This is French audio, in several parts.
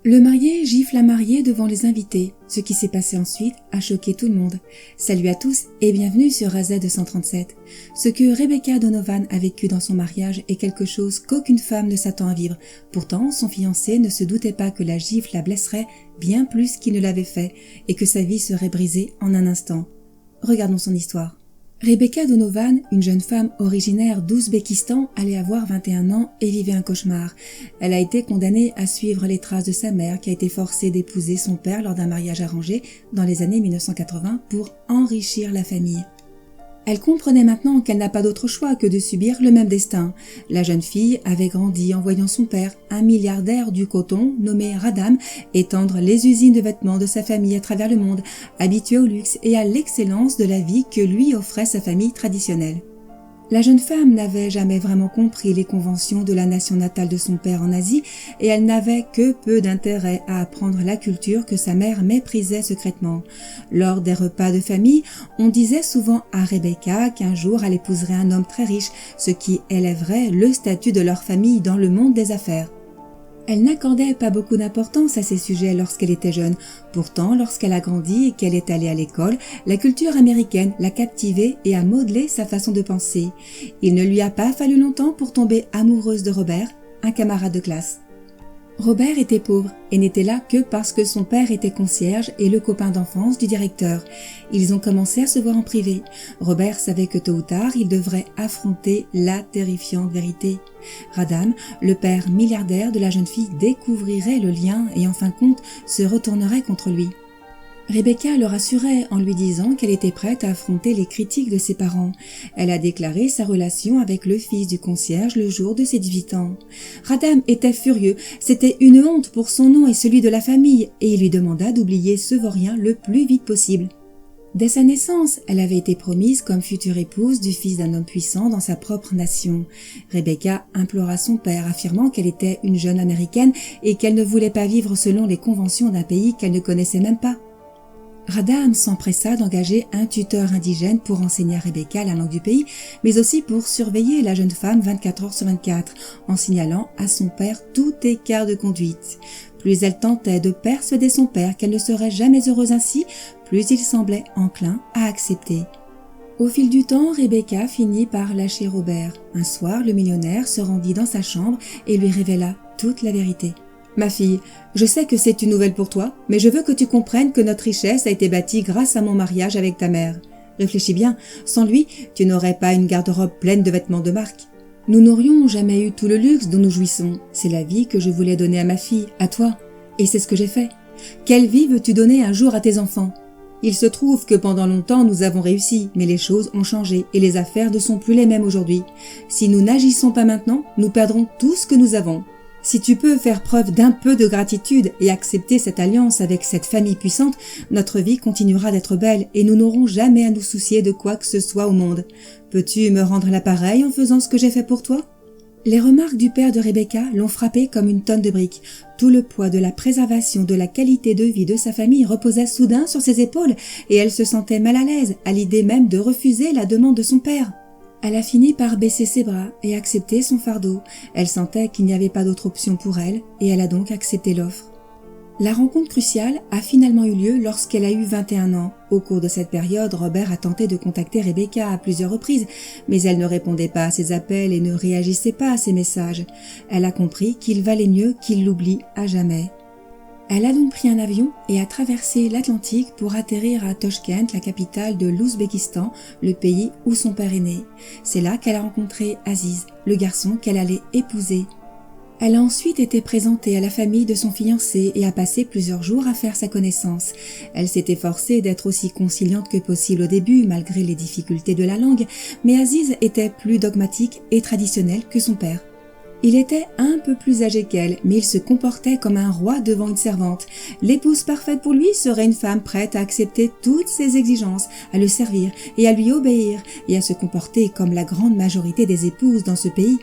Le marié gifle la mariée devant les invités. Ce qui s'est passé ensuite a choqué tout le monde. Salut à tous et bienvenue sur AZ237. Ce que Rebecca Donovan a vécu dans son mariage est quelque chose qu'aucune femme ne s'attend à vivre. Pourtant, son fiancé ne se doutait pas que la gifle la blesserait bien plus qu'il ne l'avait fait et que sa vie serait brisée en un instant. Regardons son histoire. Rebecca Donovan, une jeune femme originaire d'Ouzbékistan, allait avoir 21 ans et vivait un cauchemar. Elle a été condamnée à suivre les traces de sa mère qui a été forcée d'épouser son père lors d'un mariage arrangé dans les années 1980 pour enrichir la famille. Elle comprenait maintenant qu'elle n'a pas d'autre choix que de subir le même destin. La jeune fille avait grandi en voyant son père, un milliardaire du coton nommé Radam, étendre les usines de vêtements de sa famille à travers le monde, habituée au luxe et à l'excellence de la vie que lui offrait sa famille traditionnelle. La jeune femme n'avait jamais vraiment compris les conventions de la nation natale de son père en Asie et elle n'avait que peu d'intérêt à apprendre la culture que sa mère méprisait secrètement. Lors des repas de famille, on disait souvent à Rebecca qu'un jour elle épouserait un homme très riche, ce qui élèverait le statut de leur famille dans le monde des affaires. Elle n'accordait pas beaucoup d'importance à ces sujets lorsqu'elle était jeune. Pourtant, lorsqu'elle a grandi et qu'elle est allée à l'école, la culture américaine l'a captivée et a modelé sa façon de penser. Il ne lui a pas fallu longtemps pour tomber amoureuse de Robert, un camarade de classe. Robert était pauvre et n'était là que parce que son père était concierge et le copain d'enfance du directeur. Ils ont commencé à se voir en privé. Robert savait que tôt ou tard, il devrait affronter la terrifiante vérité. Radam, le père milliardaire de la jeune fille, découvrirait le lien et en fin de compte se retournerait contre lui. Rebecca le rassurait en lui disant qu'elle était prête à affronter les critiques de ses parents. Elle a déclaré sa relation avec le fils du concierge le jour de ses 18 ans. Radam était furieux, c'était une honte pour son nom et celui de la famille, et il lui demanda d'oublier ce vaurien le plus vite possible. Dès sa naissance, elle avait été promise comme future épouse du fils d'un homme puissant dans sa propre nation. Rebecca implora son père, affirmant qu'elle était une jeune américaine et qu'elle ne voulait pas vivre selon les conventions d'un pays qu'elle ne connaissait même pas. Radam s'empressa d'engager un tuteur indigène pour enseigner à Rebecca la langue du pays, mais aussi pour surveiller la jeune femme 24 heures sur 24, en signalant à son père tout écart de conduite. Plus elle tentait de persuader son père qu'elle ne serait jamais heureuse ainsi, plus il semblait enclin à accepter. Au fil du temps, Rebecca finit par lâcher Robert. Un soir, le millionnaire se rendit dans sa chambre et lui révéla toute la vérité. « Ma fille, je sais que c'est une nouvelle pour toi, mais je veux que tu comprennes que notre richesse a été bâtie grâce à mon mariage avec ta mère. Réfléchis bien, sans lui, tu n'aurais pas une garde-robe pleine de vêtements de marque. Nous n'aurions jamais eu tout le luxe dont nous jouissons. C'est la vie que je voulais donner à ma fille, à toi. Et c'est ce que j'ai fait. Quelle vie veux-tu donner un jour à tes enfants ? Il se trouve que pendant longtemps nous avons réussi, mais les choses ont changé et les affaires ne sont plus les mêmes aujourd'hui. Si nous n'agissons pas maintenant, nous perdrons tout ce que nous avons. Si tu peux faire preuve d'un peu de gratitude et accepter cette alliance avec cette famille puissante, notre vie continuera d'être belle et nous n'aurons jamais à nous soucier de quoi que ce soit au monde. Peux-tu me rendre l'appareil en faisant ce que j'ai fait pour toi ? Les remarques du père de Rebecca l'ont frappé comme une tonne de briques. Tout le poids de la préservation de la qualité de vie de sa famille reposait soudain sur ses épaules et elle se sentait mal à l'aise à l'idée même de refuser la demande de son père. Elle a fini par baisser ses bras et accepter son fardeau. Elle sentait qu'il n'y avait pas d'autre option pour elle et elle a donc accepté l'offre. La rencontre cruciale a finalement eu lieu lorsqu'elle a eu 21 ans. Au cours de cette période, Robert a tenté de contacter Rebecca à plusieurs reprises, mais elle ne répondait pas à ses appels et ne réagissait pas à ses messages. Elle a compris qu'il valait mieux qu'il l'oublie à jamais. Elle a donc pris un avion et a traversé l'Atlantique pour atterrir à Toshkent, la capitale de l'Ouzbékistan, le pays où son père est né. C'est là qu'elle a rencontré Aziz, le garçon qu'elle allait épouser. Elle a ensuite été présentée à la famille de son fiancé et a passé plusieurs jours à faire sa connaissance. Elle s'est efforcée d'être aussi conciliante que possible au début, malgré les difficultés de la langue, mais Aziz était plus dogmatique et traditionnel que son père. Il était un peu plus âgé qu'elle, mais il se comportait comme un roi devant une servante. L'épouse parfaite pour lui serait une femme prête à accepter toutes ses exigences, à le servir et à lui obéir, et à se comporter comme la grande majorité des épouses dans ce pays.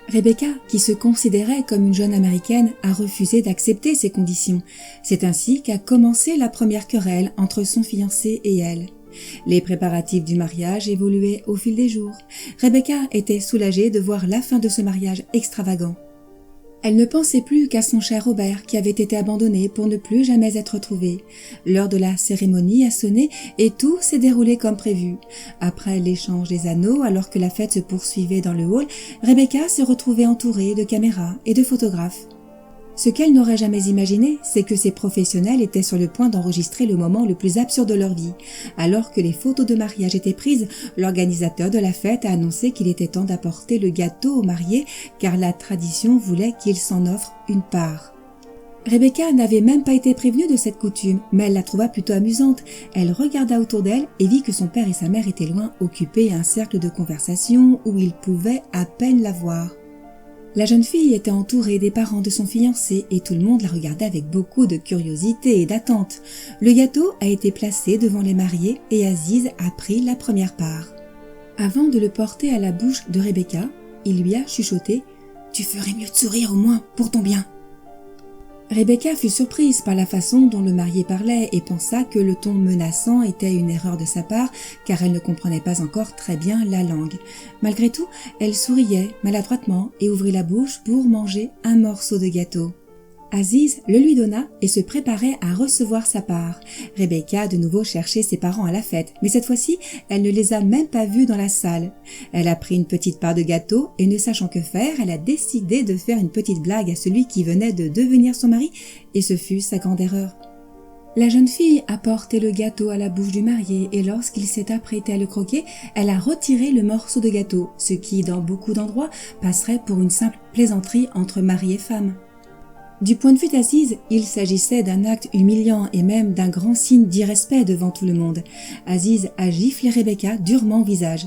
Rebecca, qui se considérait comme une jeune américaine, a refusé d'accepter ces conditions. C'est ainsi qu'a commencé la première querelle entre son fiancé et elle. Les préparatifs du mariage évoluaient au fil des jours. Rebecca était soulagée de voir la fin de ce mariage extravagant. Elle ne pensait plus qu'à son cher Robert qui avait été abandonné pour ne plus jamais être retrouvé. L'heure de la cérémonie a sonné et tout s'est déroulé comme prévu. Après l'échange des anneaux, alors que la fête se poursuivait dans le hall, Rebecca s'est retrouvée entourée de caméras et de photographes. Ce qu'elle n'aurait jamais imaginé, c'est que ces professionnels étaient sur le point d'enregistrer le moment le plus absurde de leur vie. Alors que les photos de mariage étaient prises, l'organisateur de la fête a annoncé qu'il était temps d'apporter le gâteau aux mariés car la tradition voulait qu'ils s'en offrent une part. Rebecca n'avait même pas été prévenue de cette coutume, mais elle la trouva plutôt amusante. Elle regarda autour d'elle et vit que son père et sa mère étaient loin, occupés à un cercle de conversation où ils pouvaient à peine la voir. La jeune fille était entourée des parents de son fiancé et tout le monde la regardait avec beaucoup de curiosité et d'attente. Le gâteau a été placé devant les mariés et Aziz a pris la première part. Avant de le porter à la bouche de Rebecca, il lui a chuchoté « Tu ferais mieux de sourire au moins pour ton bien ». Rebecca fut surprise par la façon dont le marié parlait et pensa que le ton menaçant était une erreur de sa part car elle ne comprenait pas encore très bien la langue. Malgré tout, elle souriait maladroitement et ouvrit la bouche pour manger un morceau de gâteau. Aziz le lui donna et se préparait à recevoir sa part. Rebecca de nouveau cherchait ses parents à la fête, mais cette fois-ci, elle ne les a même pas vus dans la salle. Elle a pris une petite part de gâteau et ne sachant que faire, elle a décidé de faire une petite blague à celui qui venait de devenir son mari et ce fut sa grande erreur. La jeune fille a porté le gâteau à la bouche du marié et lorsqu'il s'est apprêté à le croquer, elle a retiré le morceau de gâteau, ce qui, dans beaucoup d'endroits, passerait pour une simple plaisanterie entre mari et femme. Du point de vue d'Aziz, il s'agissait d'un acte humiliant et même d'un grand signe d'irrespect devant tout le monde. Aziz a giflé Rebecca durement au visage.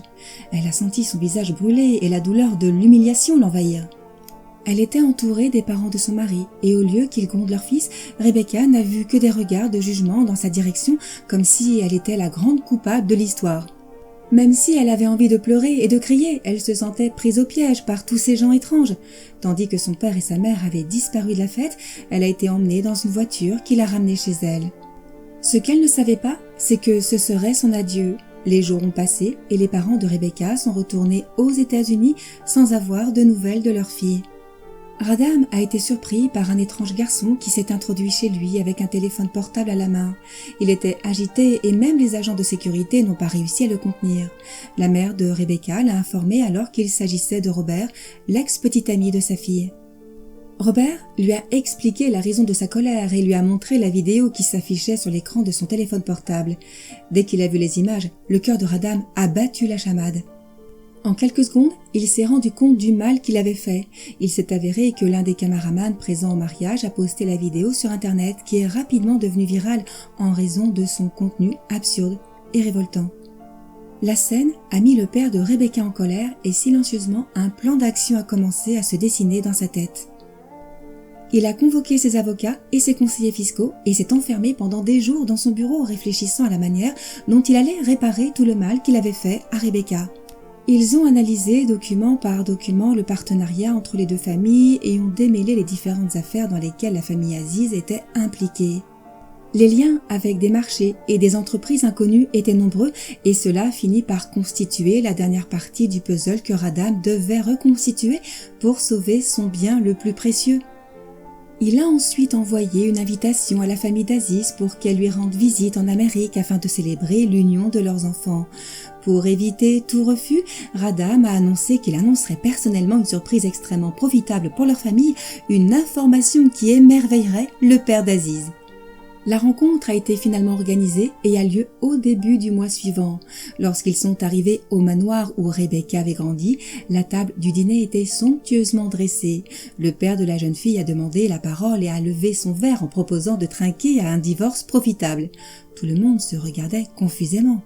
Elle a senti son visage brûler et la douleur de l'humiliation l'envahir. Elle était entourée des parents de son mari et au lieu qu'ils grondent leur fils, Rebecca n'a vu que des regards de jugement dans sa direction comme si elle était la grande coupable de l'histoire. Même si elle avait envie de pleurer et de crier, elle se sentait prise au piège par tous ces gens étranges. Tandis que son père et sa mère avaient disparu de la fête, elle a été emmenée dans une voiture qui l'a ramenée chez elle. Ce qu'elle ne savait pas, c'est que ce serait son adieu. Les jours ont passé et les parents de Rebecca sont retournés aux États-Unis sans avoir de nouvelles de leur fille. Radam a été surpris par un étrange garçon qui s'est introduit chez lui avec un téléphone portable à la main. Il était agité et même les agents de sécurité n'ont pas réussi à le contenir. La mère de Rebecca l'a informé alors qu'il s'agissait de Robert, l'ex-petit ami de sa fille. Robert lui a expliqué la raison de sa colère et lui a montré la vidéo qui s'affichait sur l'écran de son téléphone portable. Dès qu'il a vu les images, le cœur de Radam a battu la chamade. En quelques secondes, il s'est rendu compte du mal qu'il avait fait. Il s'est avéré que l'un des caméramans présents au mariage a posté la vidéo sur Internet qui est rapidement devenue virale en raison de son contenu absurde et révoltant. La scène a mis le père de Rebecca en colère et silencieusement un plan d'action a commencé à se dessiner dans sa tête. Il a convoqué ses avocats et ses conseillers fiscaux et s'est enfermé pendant des jours dans son bureau réfléchissant à la manière dont il allait réparer tout le mal qu'il avait fait à Rebecca. Ils ont analysé document par document le partenariat entre les deux familles et ont démêlé les différentes affaires dans lesquelles la famille Aziz était impliquée. Les liens avec des marchés et des entreprises inconnues étaient nombreux et cela finit par constituer la dernière partie du puzzle que Radam devait reconstituer pour sauver son bien le plus précieux. Il a ensuite envoyé une invitation à la famille d'Aziz pour qu'elle lui rende visite en Amérique afin de célébrer l'union de leurs enfants. Pour éviter tout refus, Radam a annoncé qu'il annoncerait personnellement une surprise extrêmement profitable pour leur famille, une information qui émerveillerait le père d'Aziz. La rencontre a été finalement organisée et a lieu au début du mois suivant. Lorsqu'ils sont arrivés au manoir où Rebecca avait grandi, la table du dîner était somptueusement dressée. Le père de la jeune fille a demandé la parole et a levé son verre en proposant de trinquer à un divorce profitable. Tout le monde se regardait confusément.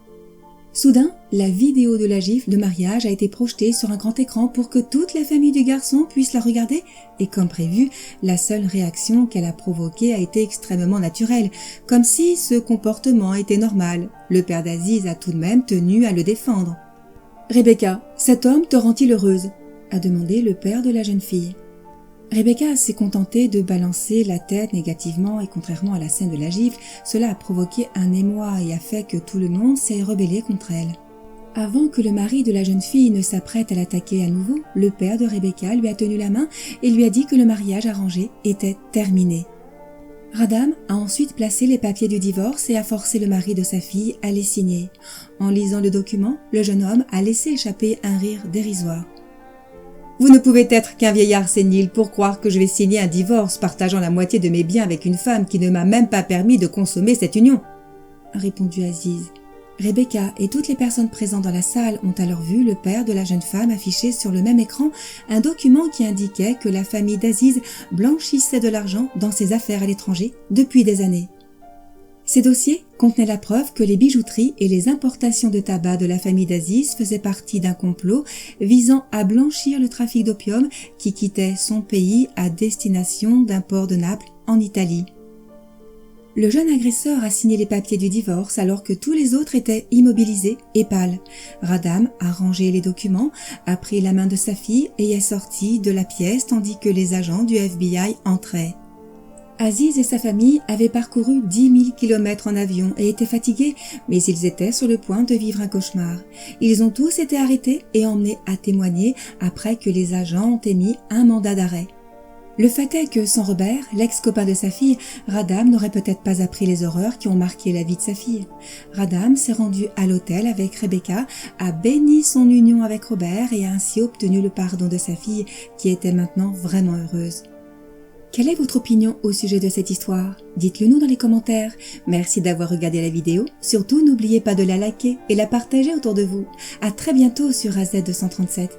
Soudain, la vidéo de la gifle de mariage a été projetée sur un grand écran pour que toute la famille du garçon puisse la regarder et comme prévu, la seule réaction qu'elle a provoquée a été extrêmement naturelle, comme si ce comportement était normal. Le père d'Aziz a tout de même tenu à le défendre. « Rebecca, cet homme te rend-il heureuse ?» a demandé le père de la jeune fille. Rebecca s'est contentée de balancer la tête négativement et contrairement à la scène de la gifle, cela a provoqué un émoi et a fait que tout le monde s'est rebellé contre elle. Avant que le mari de la jeune fille ne s'apprête à l'attaquer à nouveau, le père de Rebecca lui a tenu la main et lui a dit que le mariage arrangé était terminé. Radam a ensuite placé les papiers du divorce et a forcé le mari de sa fille à les signer. En lisant le document, le jeune homme a laissé échapper un rire dérisoire. « Vous ne pouvez être qu'un vieillard sénile pour croire que je vais signer un divorce partageant la moitié de mes biens avec une femme qui ne m'a même pas permis de consommer cette union, » a répondu Aziz. Rebecca et toutes les personnes présentes dans la salle ont alors vu le père de la jeune femme afficher sur le même écran un document qui indiquait que la famille d'Aziz blanchissait de l'argent dans ses affaires à l'étranger depuis des années. Ces dossiers contenaient la preuve que les bijouteries et les importations de tabac de la famille d'Aziz faisaient partie d'un complot visant à blanchir le trafic d'opium qui quittait son pays à destination d'un port de Naples en Italie. Le jeune agresseur a signé les papiers du divorce alors que tous les autres étaient immobilisés et pâles. Radam a rangé les documents, a pris la main de sa fille et est sorti de la pièce tandis que les agents du FBI entraient. Aziz et sa famille avaient parcouru 10 000 kilomètres en avion et étaient fatigués, mais ils étaient sur le point de vivre un cauchemar. Ils ont tous été arrêtés et emmenés à témoigner après que les agents ont émis un mandat d'arrêt. Le fait est que sans Robert, l'ex-copain de sa fille, Radam n'aurait peut-être pas appris les horreurs qui ont marqué la vie de sa fille. Radam s'est rendu à l'hôtel avec Rebecca, a béni son union avec Robert et a ainsi obtenu le pardon de sa fille qui était maintenant vraiment heureuse. Quelle est votre opinion au sujet de cette histoire? Dites-le nous dans les commentaires. Merci d'avoir regardé la vidéo. Surtout, n'oubliez pas de la liker et la partager autour de vous. À très bientôt sur AZ237.